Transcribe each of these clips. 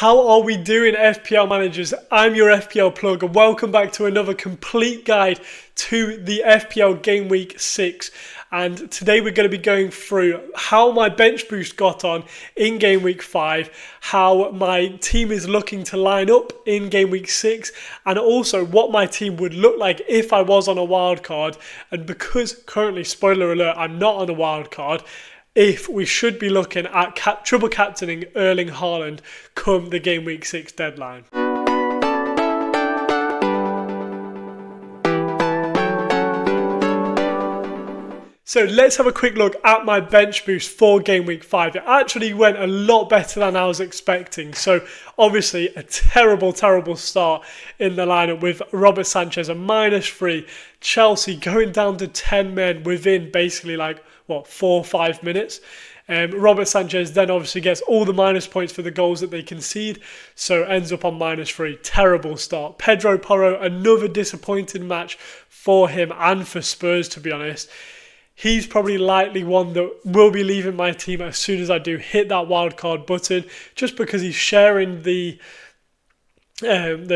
How are we doing, FPL managers? I'm your FPL plug and welcome back to another complete guide to the FPL Game Week 6. And today we're going to be going through how my bench boost got on in Game Week 5, how my team is looking to line up in Game Week 6, and also what my team would look like if I was on a wildcard. And because currently, spoiler alert, I'm not on a wildcard, if we should be looking at triple captaining Erling Haaland come the Game Week 6 deadline. So let's have a quick look at my bench boost for Game Week 5. It actually went a lot better than I was expecting. So obviously a terrible start in the lineup with Robert Sanchez a -3. Chelsea going down to 10 men within basically 4 or 5 minutes. Robert Sanchez then obviously gets all the minus points for the goals that they concede, so ends up on -3. Terrible start. Pedro Porro, another disappointing match for him and for Spurs, to be honest. He's probably likely one that will be leaving my team as soon as I do hit that wildcard button, just because he's sharing the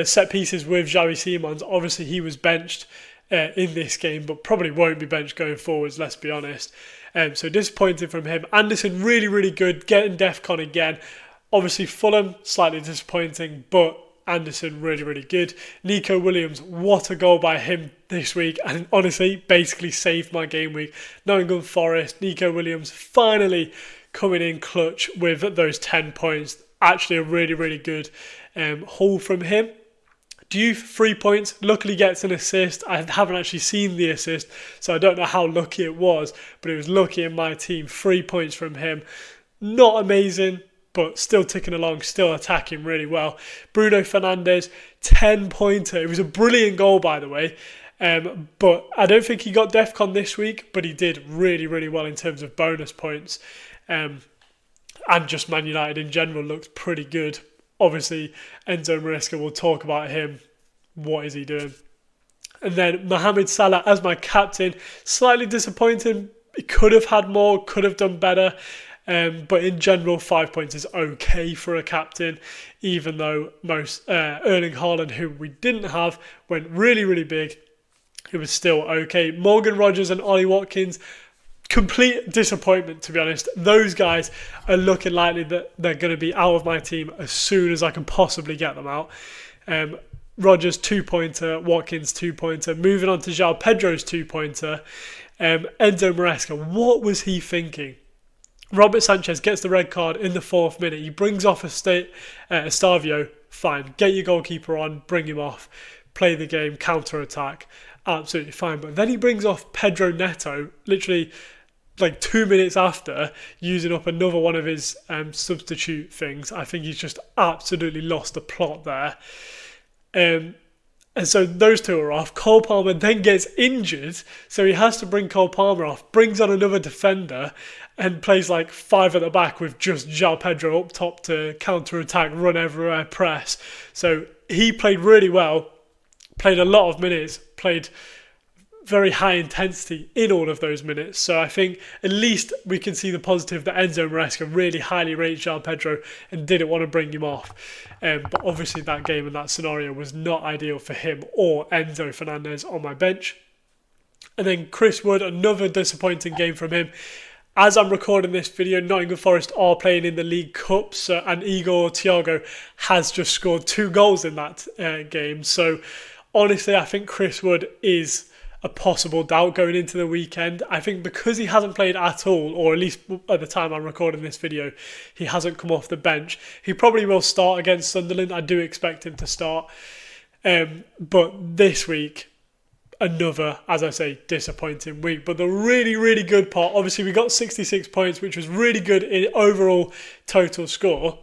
set pieces with Xavi Simons. Obviously, he was benched in this game, but probably won't be benched going forwards, let's be honest. So disappointing from him. Anderson, really good, getting DEFCON again. Obviously, Fulham, slightly disappointing, but Anderson, really good. Nico Williams, what a goal by him this week, and honestly, basically saved my game week. Nottingham Forest, Nico Williams finally coming in clutch with those 10 points. Actually, a really good haul from him. Due 3 points, luckily gets an assist. I haven't actually seen the assist, so I don't know how lucky it was, but it was lucky in my team. 3 points from him. Not amazing, but still ticking along, still attacking really well. Bruno Fernandes, 10-pointer. It was a brilliant goal, by the way, but I don't think he got DEFCON this week, but he did really well in terms of bonus points. And just Man United in general looked pretty good. Obviously, Enzo Maresca, will talk about him. What is he doing? And then Mohamed Salah as my captain. Slightly disappointing. He could have had more, could have done better. But in general, 5 points is okay for a captain, even though most Erling Haaland, who we didn't have, went really big. It was still okay. Morgan Rogers and Ollie Watkins, complete disappointment, to be honest. Those guys are looking likely that they're going to be out of my team as soon as I can possibly get them out. Rogers, 2-pointer. Watkins, 2-pointer. Moving on to João Pedro's 2-pointer. Enzo Maresca, what was he thinking? Robert Sanchez gets the red card in the 4th minute. He brings off Estavio. Fine. Get your goalkeeper on. Bring him off. Play the game. Counter-attack. Absolutely fine. But then he brings off Pedro Neto, literally 2 minutes after, using up another one of his substitute things. I think he's just absolutely lost the plot there. And so those two are off. Cole Palmer then gets injured, so he has to bring Cole Palmer off, brings on another defender, and plays 5 at the back with just João Pedro up top to counter-attack, run everywhere, press. So he played really well, played a lot of minutes, played very high intensity in all of those minutes. So I think at least we can see the positive that Enzo Maresca really highly rates João Pedro and didn't want to bring him off. But obviously that game and that scenario was not ideal for him or Enzo Fernandez on my bench. And then Chris Wood, another disappointing game from him. As I'm recording this video, Nottingham Forest are playing in the League Cups, and Igor Thiago has just scored 2 goals in that game. So honestly, I think Chris Wood is a possible doubt going into the weekend. I think because he hasn't played at all, or at least at the time I'm recording this video, he hasn't come off the bench. He probably will start against Sunderland. I do expect him to start. But this week, another, as I say, disappointing week. But the really good part, obviously we got 66 points, which was really good in overall total score.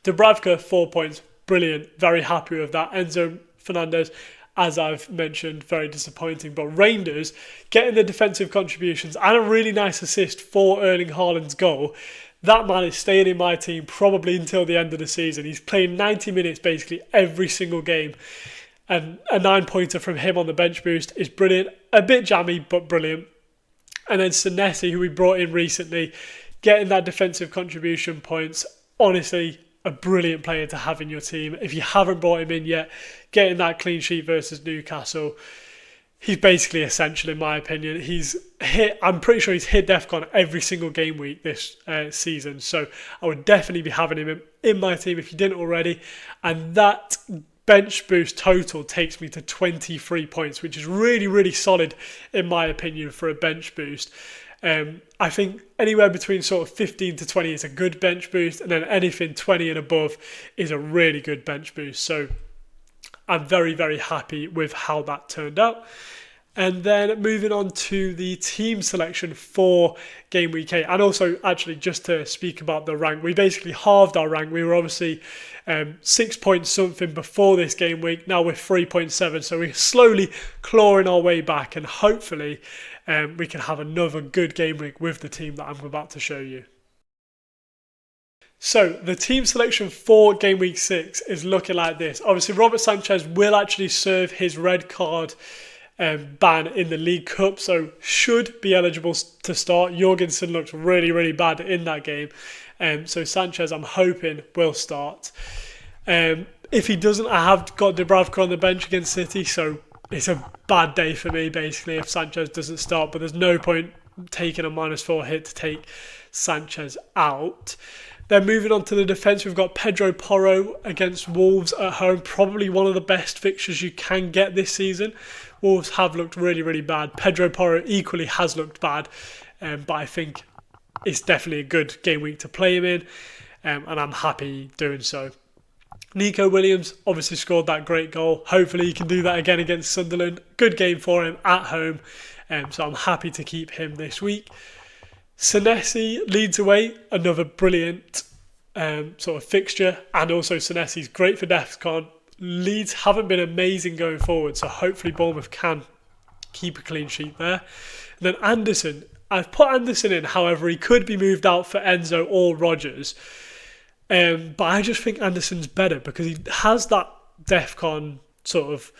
Dubravka, 4 points. Brilliant. Very happy with that. Enzo Fernandez, as I've mentioned, very disappointing. But Reinders getting the defensive contributions and a really nice assist for Erling Haaland's goal. That man is staying in my team probably until the end of the season. He's playing 90 minutes basically every single game. And a 9-pointer from him on the bench boost is brilliant. A bit jammy, but brilliant. And then Senesi, who we brought in recently, getting that defensive contribution points. Honestly, a brilliant player to have in your team. If you haven't brought him in yet, getting that clean sheet versus Newcastle, he's basically essential in my opinion. I'm pretty sure he's hit DEFCON every single game week this season. So I would definitely be having him in my team if you didn't already. And that bench boost total takes me to 23 points, which is really, really solid in my opinion for a bench boost. I think anywhere between sort of 15 to 20 is a good bench boost, and then anything 20 and above is a really good bench boost. So I'm very, very happy with how that turned out. And then moving on to the team selection for Game Week 8. And also, actually, just to speak about the rank, we basically halved our rank. We were obviously 6 points something before this game week. Now we're 3.7. So we're slowly clawing our way back. And hopefully we can have another good game week with the team that I'm about to show you. So the team selection for Game Week 6 is looking like this. Obviously, Robert Sanchez will actually serve his red card ban in the League Cup, so should be eligible to start. Jorgensen looked really, really bad in that game. So Sanchez, I'm hoping, will start. If he doesn't, I have got Dubravka on the bench against City, so it's a bad day for me, basically, if Sanchez doesn't start. But there's no point taking a -4 hit to take Sanchez out. Then moving on to the defence, we've got Pedro Porro against Wolves at home. Probably one of the best fixtures you can get this season. Wolves have looked really, really bad. Pedro Porro equally has looked bad, but I think it's definitely a good game week to play him in, and I'm happy doing so. Nico Williams obviously scored that great goal. Hopefully he can do that again against Sunderland. Good game for him at home, so I'm happy to keep him this week. Senesi leads away, another brilliant sort of fixture, and also Senesi's great for DEFCON. Leeds haven't been amazing going forward, so hopefully Bournemouth can keep a clean sheet there. And then Anderson, I've put Anderson in, however, he could be moved out for Enzo or Rodgers. But I just think Anderson's better because he has that DEFCON sort of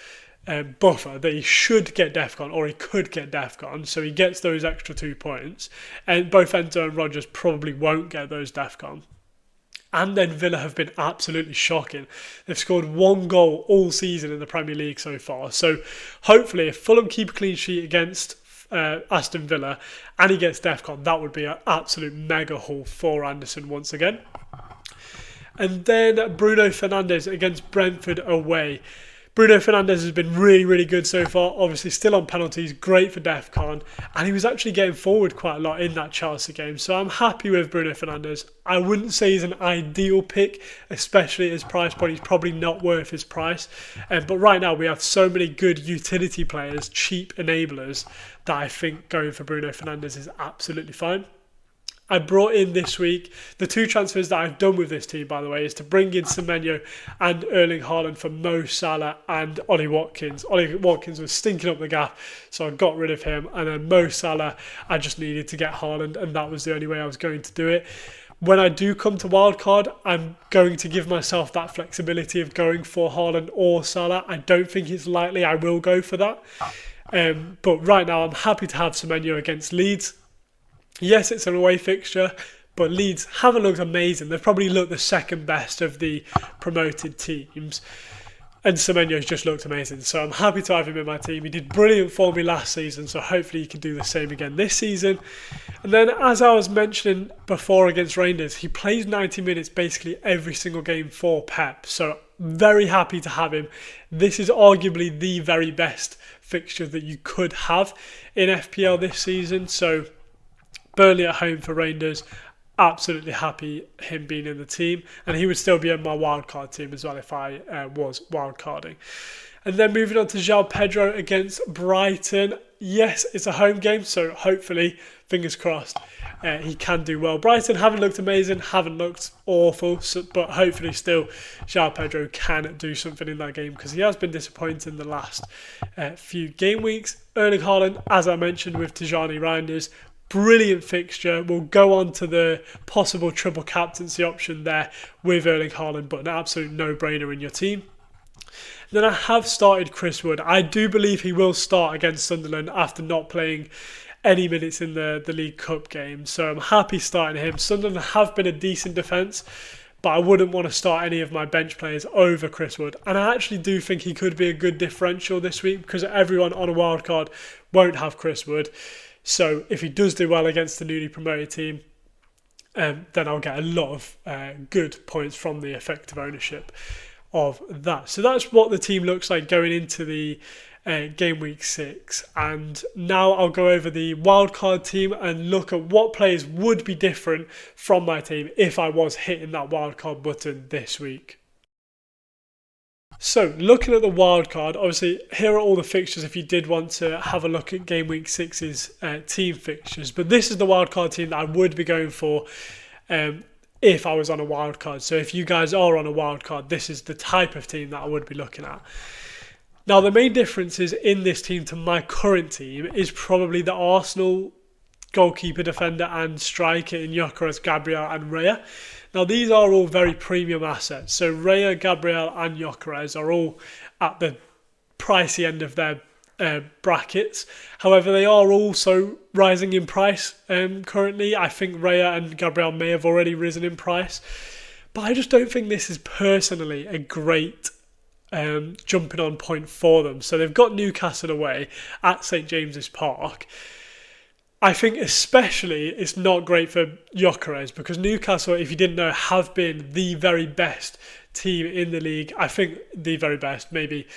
buffer that he should get DEFCON or he could get DEFCON, so he gets those extra 2 points. And both Enzo and Rodgers probably won't get those DEFCON. And then Villa have been absolutely shocking. They've scored 1 goal all season in the Premier League so far. So hopefully if Fulham keep a clean sheet against Aston Villa and he gets DEFCON, that would be an absolute mega haul for Anderson once again. And then Bruno Fernandes against Brentford away. Bruno Fernandes has been really, really good so far. Obviously still on penalties, great for DEFCON. And he was actually getting forward quite a lot in that Chelsea game. So I'm happy with Bruno Fernandes. I wouldn't say he's an ideal pick, especially at his price point. He's probably not worth his price. But right now we have so many good utility players, cheap enablers, that I think going for Bruno Fernandes is absolutely fine. I brought in this week, the 2 transfers that I've done with this team, by the way, is to bring in Semenyo and Erling Haaland for Mo Salah and Ollie Watkins. Ollie Watkins was stinking up the gap, so I got rid of him. And then Mo Salah, I just needed to get Haaland, and that was the only way I was going to do it. When I do come to Wildcard, I'm going to give myself that flexibility of going for Haaland or Salah. I don't think it's likely I will go for that. But right now, I'm happy to have Semenyo against Leeds. Yes, it's an away fixture, but Leeds haven't looked amazing. They've probably looked the second best of the promoted teams. And Semenyo's just looked amazing. So I'm happy to have him in my team. He did brilliant for me last season, so hopefully he can do the same again this season. And then, as I was mentioning before against Rangers, he plays 90 minutes basically every single game for Pep. So very happy to have him. This is arguably the very best fixture that you could have in FPL this season. So Burnley at home for Rangers, absolutely happy him being in the team, and he would still be in my wildcard team as well if I was wildcarding. And then moving on to João Pedro against Brighton. Yes, it's a home game, so hopefully, fingers crossed, he can do well. Brighton haven't looked amazing, haven't looked awful, but hopefully still João Pedro can do something in that game because he has been disappointing the last few game weeks. Erling Haaland, as I mentioned with Tijani Reinders, brilliant fixture. We'll go on to the possible triple captaincy option there with Erling Haaland, but an absolute no-brainer in your team. Then I have started Chris Wood. I do believe he will start against Sunderland after not playing any minutes in the League Cup game. So I'm happy starting him. Sunderland have been a decent defence, but I wouldn't want to start any of my bench players over Chris Wood. And I actually do think he could be a good differential this week because everyone on a wildcard won't have Chris Wood. So if he does do well against the newly promoted team, then I'll get a lot of good points from the effective ownership of that. So that's what the team looks like going into the game week 6. And now I'll go over the wildcard team and look at what players would be different from my team if I was hitting that wildcard button this week. So looking at the wildcard, obviously here are all the fixtures if you did want to have a look at game week 6's team fixtures. But this is the wildcard team that I would be going for if I was on a wildcard. So if you guys are on a wildcard, this is the type of team that I would be looking at. Now, the main differences in this team to my current team is probably the Arsenal goalkeeper, defender and striker in Gyökeres, Gabriel and Raya. Now, these are all very premium assets. So Raya, Gabriel and Gyökeres are all at the pricey end of their brackets. However, they are also rising in price currently. I think Raya and Gabriel may have already risen in price. But I just don't think this is personally a great jumping on point for them. So they've got Newcastle away at St James's Park. I think especially it's not great for Gyökeres because Newcastle, if you didn't know, have been the very best team in the league. I think the very best, maybe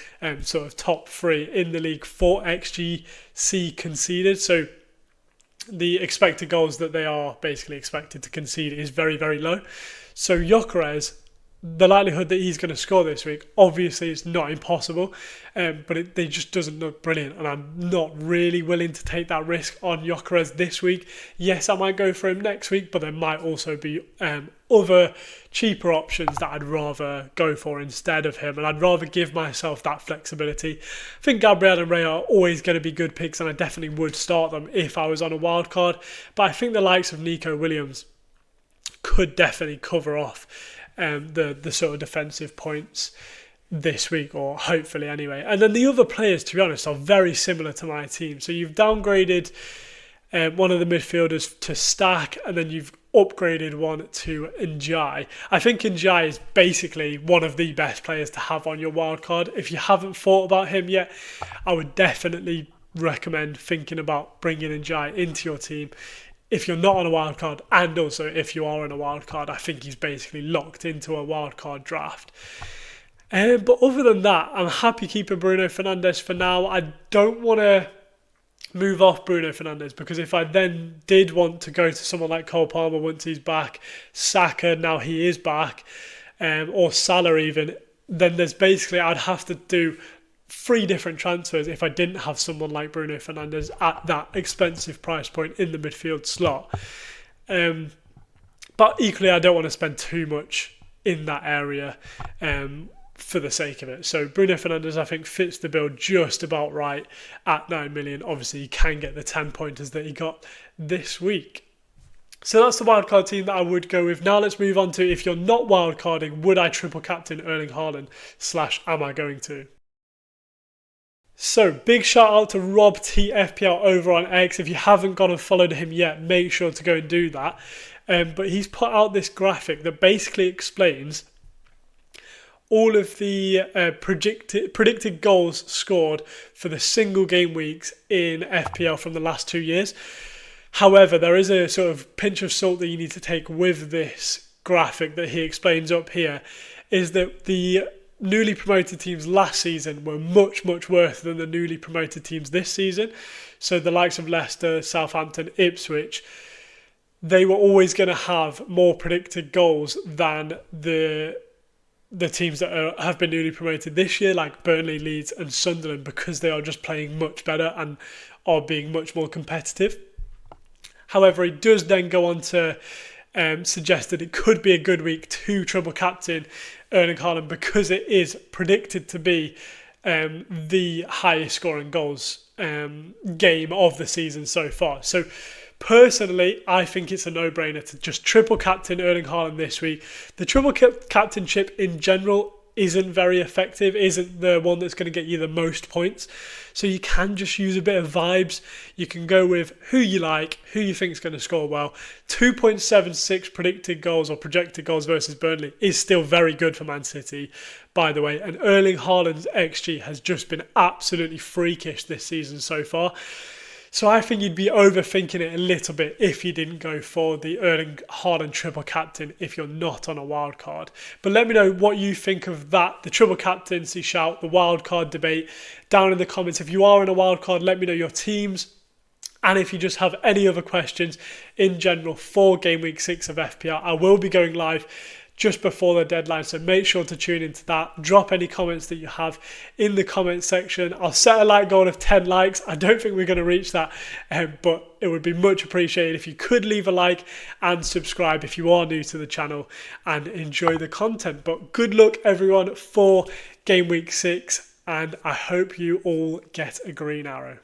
sort of top 3 in the league for XGC conceded. So the expected goals that they are basically expected to concede is very, very low. So Gyökeres, the likelihood that he's going to score this week, obviously it's not impossible, but it just doesn't look brilliant, and I'm not really willing to take that risk on Gyökeres this week. Yes, I might go for him next week, but there might also be other cheaper options that I'd rather go for instead of him, and I'd rather give myself that flexibility. I think Gabriel and Ray are always going to be good picks, and I definitely would start them if I was on a wild card, but I think the likes of Nico Williams could definitely cover off the sort of defensive points this week, or hopefully anyway. And then the other players, to be honest, are very similar to my team. So you've downgraded one of the midfielders to Stack, and then you've upgraded one to Njai. I think Njai is basically one of the best players to have on your wildcard. If you haven't thought about him yet, I would definitely recommend thinking about bringing Njai into your team. If you're not on a wildcard, and also if you are on a wildcard, I think he's basically locked into a wildcard draft. But other than that, I'm happy keeping Bruno Fernandes for now. I don't want to move off Bruno Fernandes because if I then did want to go to someone like Cole Palmer once he's back, Saka now he is back, or Salah even, then there's basically, I'd have to do 3 different transfers if I didn't have someone like Bruno Fernandes at that expensive price point in the midfield slot. But equally, I don't want to spend too much in that area for the sake of it. So Bruno Fernandes, I think, fits the bill just about right at 9 million. Obviously, you can get the 10 pointers that he got this week. So that's the wildcard team that I would go with. Now let's move on to, if you're not wildcarding, would I triple captain Erling Haaland / am I going to? So, big shout out to Rob TFPL over on X. If you haven't gone and followed him yet, make sure to go and do that. But he's put out this graphic that basically explains all of the predicted goals scored for the single game weeks in FPL from the last 2 years. However, there is a sort of pinch of salt that you need to take with this graphic that he explains up here, is that the newly promoted teams last season were much, much worse than the newly promoted teams this season. So the likes of Leicester, Southampton, Ipswich, they were always going to have more predicted goals than the teams that have been newly promoted this year, like Burnley, Leeds and Sunderland, because they are just playing much better and are being much more competitive. However, he does then go on to suggest that it could be a good week to triple captain Erling Haaland because it is predicted to be the highest scoring goals game of the season so far. So personally, I think it's a no-brainer to just triple captain Erling Haaland this week. The triple captainship in general isn't very effective, isn't the one that's going to get you the most points. So you can just use a bit of vibes. You can go with who you like, who you think is going to score well. 2.76 predicted goals or projected goals versus Burnley is still very good for Man City, by the way. And Erling Haaland's XG has just been absolutely freakish this season so far. So I think you'd be overthinking it a little bit if you didn't go for the Erling Haaland triple captain if you're not on a wild card. But let me know what you think of that, the triple captaincy shout, the wild card debate down in the comments. If you are in a wild card, let me know your teams. And if you just have any other questions in general for Game Week 6 of FPL, I will be going live just before the deadline, so make sure to tune into that. Drop any comments that you have in the comment section. I'll set a like goal of 10 likes. I don't think we're going to reach that, but it would be much appreciated if you could leave a like and subscribe if you are new to the channel and enjoy the content. But good luck everyone for Game Week 6, and I hope you all get a green arrow.